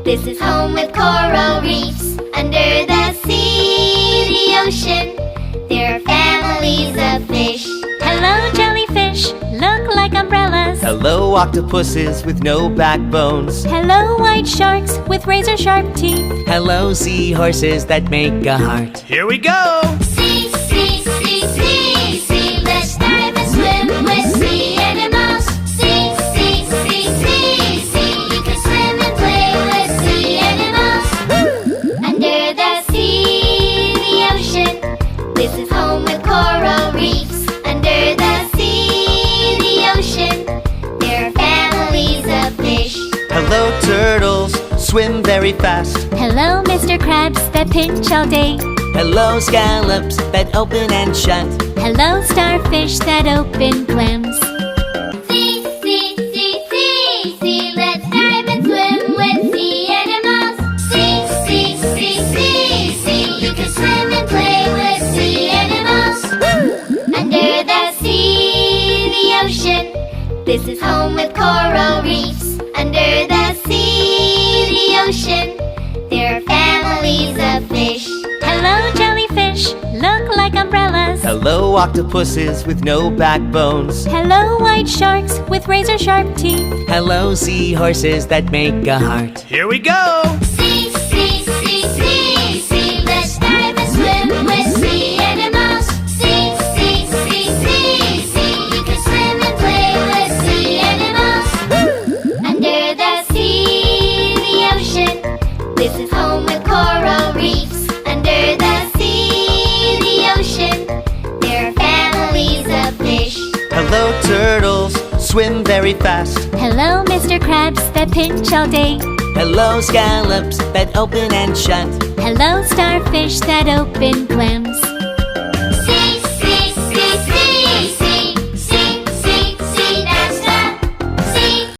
This is home with coral reefs. Under the sea, the ocean, there are families of fish. Hello, jellyfish, look like umbrellas. Hello, octopuses with no backbones. Hello, white sharks with razor-sharp teeth. Hello, seahorses that make a heart. Here we go! Sea, sea, sea, sea, sea. Let's dive and swim with sea animals. Sea, sea, sea, sea, sea. You can swim and play with sea animals. Under the sea, the ocean, this is home with coral reefs. Under the sea, the ocean, there are families of fish. Hello, turtles, swim very fast. Hello, Mr. Krabs that pinch all day. Hello, scallops that open and shut. Hello, starfish that open clams. Sea, sea, sea, sea, sea. Let's dive and swim with sea animals. Sea, sea, sea, sea, sea. You can swim and play with sea animals. Under the sea, the ocean, this is home with coral reefs. Under the sea, the ocean, there are families of fish. Hello, jellyfish, look like umbrellas. Hello, octopuses with no backbones. Hello, white sharks with razor-sharp teeth. Hello, seahorses that make a heart. Here we go! Sea, sea, sea, sea, sea. Let's dive and swim with sea animals. Sea, sea, sea, sea, sea. You can swim and play with sea animals. Under the sea, the ocean, this is home with coral reefs. Under the sea, the ocean, there are families of fish. Hello, turtles, swim very fast. Hello, Mr. Krabs that pinch all day. Hello, scallops that open and shut. Hello, starfish that open clams.